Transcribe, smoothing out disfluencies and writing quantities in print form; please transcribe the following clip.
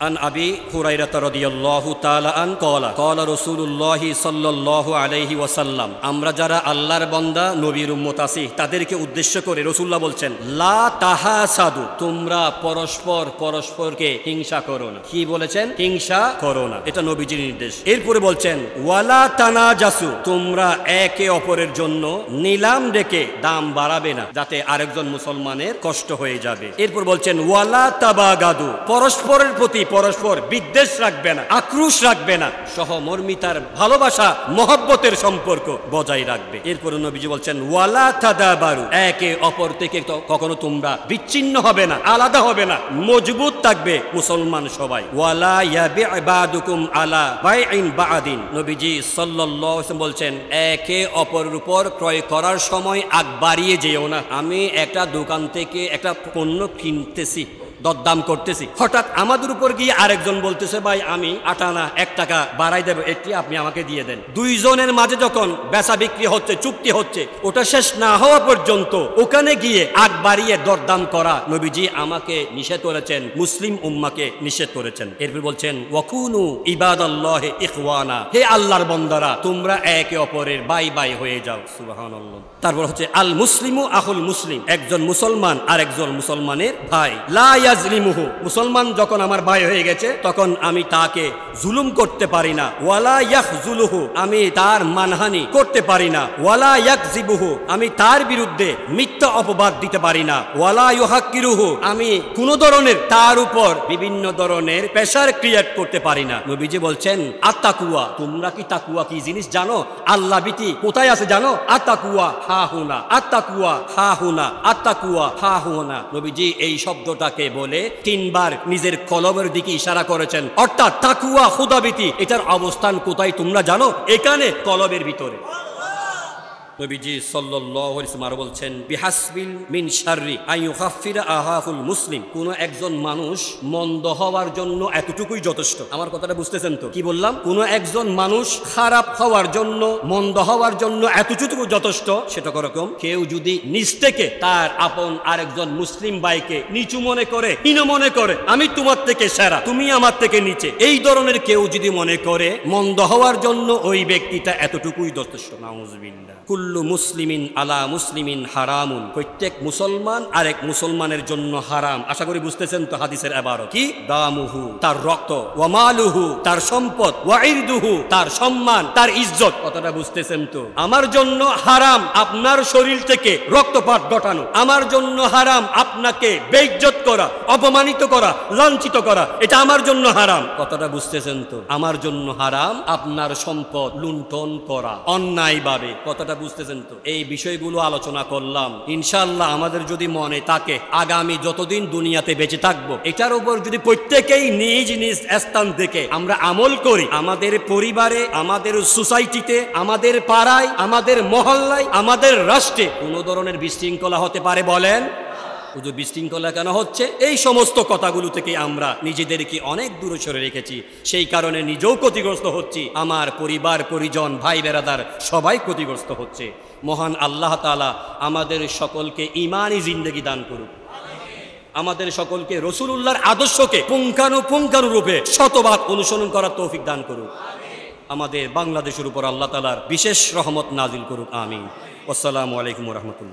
আন আবি হুরায়রা রাদিয়াল্লাহু তাআলা আন ক্বালা ক্বালা রাসূলুল্লাহ সাল্লাল্লাহু আলাইহি ওয়াসাল্লাম। আমরা যারা আল্লাহর বান্দা নবীর উম্মত আছি তাদেরকে উদ্দেশ্য করে রাসূলুল্লাহ বলছেন, লা তাহাসাদু, তোমরা পরস্পরকে হিংসা করো না। কি বলেছেন? হিংসা করো না, এটা নবীজির নির্দেশ। এরপরে বলছেন ওয়ালা তানাজাসু, তোমরা একে অপরের জন্য নিলাম ডেকে দাম বাড়াবে না, যাতে আরেকজন মুসলমানের কষ্ট হয়ে যাবে। এরপর বলছেন ওয়ালা তাবাগাদু, পরস্পরের প্রতি পরস্পর বিদ্বেষ রাখবে না, আক্রোশ রাখবে না, সহমর্মিতার ভালোবাসা মহব্বতের সম্পর্ক বজায় রাখবে। এরপর নবীজি বলছেন ওয়ালা তাদাবারু, একে অপর থেকে কখনো তোমরা বিচ্ছিন্ন হবে না, আলাদা হবে না, মজবুত থাকবে মুসলমান সবাই। ওয়ালা ইয়াবি বাদুকুম আলা বাইইন বাদিন, নবীজি সাল্লাল্লাহু আলাইহি ওয়াসাল্লাম বলছেন একে অপরের উপর ক্রয় করার সময় আগ বাড়িয়ে যেও না। আমি একটা দোকান থেকে একটা পণ্য কিনতেছি, দরদাম করতেছি, হঠাৎ আমাদের উপর গিয়ে আরেকজন বলতেছে ভাই আমি 8 আনা 1 টাকা বাড়াই দেব, এটি আপনি আমাকে দিয়ে দেন। দুইজনের মাঝে যখন বেচা বিক্রি হচ্ছে, চুক্তি হচ্ছে, ওটা শেষ না হওয়া পর্যন্ত ওখানে গিয়ে আগ বাড়িয়ে দরদাম করা নবীজি আমাকে নিষেধ করেছেন, মুসলিম উম্মাকে নিষেধ করেছেন। এরপর বলছেন ওয়াকুনু ইবাদাল্লাহি ইখওয়ানা, হে আল্লাহর বান্দারা তোমরা একে অপরের ভাই ভাই হয়ে যাও। সুবহানাল্লাহ। তারপর হচ্ছে আল মুসলিমু আখুল মুসলিম, একজন মুসলমান আরেকজন মুসলমানের ভাই। লা ইয়াজলিমুহু, মুসলমান যখন আমার ভাই হয়ে গেছে তখন আমি তাকে জুলুম করতে পারি না। ওয়ালা ইয়াখজুলুহু, আমি তার মানহানি করতে পারি না। ওয়ালা ইয়াকযিবুহু, আমি তার বিরুদ্ধে মিথ্যা অপবাদ দিতে পারি না। ওয়ালা ইউহাক্কিরুহু, আমি কোন ধরনের তার উপর বিভিন্ন ধরনের প্রেসার ক্রিয়েট করতে পারি না। নবীজি বলছেন আত্তাকুয়া, তোমরা কি তাকুয়া কি জিনিস জানো? আল্লাহ ভীতি কোথায় আছে জানো? আত্তাকুয়া হা হুনা, আত্তাকুয়া হা হুনা, আত্তাকুয়া হা হুনা। নবীজি এই শব্দটাকে বলে 3 বার নিজের কলবের দিকে ইশারা করেছেন, অর্থাৎ তাকুয়া খুদাভীতি এটার অবস্থান কোথায় তোমরা জানো? এখানে কলবের ভিতরে। নবীজি সাল্লাল্লাহু আলাইহি ওয়াসাল্লাম বলছেন বিহাসবিল মিন শাররি আইয়ুখাফিরা আহাহুল মুসলিম, কোন একজন মানুষ মন্দ হওয়ার জন্য এতটুকুই যথেষ্ট। আমার কথাটা বুঝতেছেন তো? কি বললাম? কোন একজন মানুষ খারাপ হওয়ার জন্য, মন্দ হওয়ার জন্য এতটুকু যথেষ্ট। সেটা করকম কেউ যদি নিজ থেকে তার আপন আরেকজন মুসলিম ভাইকে নিচু মনে করে, হীন মনে করে, আমি তোমার থেকে সেরা, তুমি আমার থেকে নিচে, এই ধরনের কেউ যদি মনে করে মন্দ হওয়ার জন্য, ওই ব্যক্তিটা এতটুকুই যথেষ্ট। নাউযুবিল্লাহ। কুল্লু মুসলিমিন আলা মুসলিমিন হারামুন, প্রত্যেক মুসলমান আরেক মুসলমানের জন্য হারাম। আশা করি বুঝতেছেন তো হাদিসের ইবারত কি? দামুহু, তার রক্ত, ওয়া মালুহু, তার সম্পদ, ওয়া ইরদুহু, তার সম্মান, তার ইজ্জত। কথাটা বুঝতেছেন তো? আমার জন্য হারাম আপনার শরীর থেকে রক্তপাত ঘটানো, আমার জন্য হারাম আপনাকে বেইজ্জত করা, অপমানিত করা, লাঞ্ছিত করা, এটা আমার জন্য হারাম। কথাটা বুঝতেছেন তো? আমার জন্য হারাম আপনার সম্পদ লুণ্ঠন করা অন্যায়ভাবে। কথাটা বুঝতেছেন তো? এই বিষয়গুলো আলোচনা করলাম। ইনশাআল্লাহ আমাদের যদি মনে থাকে আগামী যতদিন দুনিয়াতে বেঁচে থাকবো, এটার উপর যদি প্রত্যেকেই নিজ নিজ স্থান থেকে আমরা আমল করি, আমাদের পরিবারে, আমাদের সোসাইটিতে, আমাদের পাড়ায়, আমাদের মহল্লায়, আমাদের রাষ্ট্রে কোন ধরনের বিশৃঙ্খলা হতে পারে বলেন? শুধু বিশৃঙ্খলা কেন হচ্ছে? এই সমস্ত কথাগুলো থেকে আমরা নিজেদেরকে অনেক দূরে সরে রেখেছি। সেই কারণে নিজেও ক্ষতিগ্রস্ত হচ্ছি, আমার পরিবার পরিজন ভাই বেরাদার সবাই ক্ষতিগ্রস্ত হচ্ছে। মহান আল্লাহ তাআলা আমাদের সকলকে ঈমানি জিন্দেগি দান করুক, আমাদের সকলকে রাসূলুল্লাহর আদর্শকে পুঙ্খানুপুঙ্খানুরূপে শতভাগ অনুসরণ করার তৌফিক দান করুক। আমাদের বাংলাদেশের উপর আল্লাহ তাআলার বিশেষ রহমত নাজিল করুক। আমিন। আসসালামু আলাইকুম ওয়া রাহমাতুল্লাহ।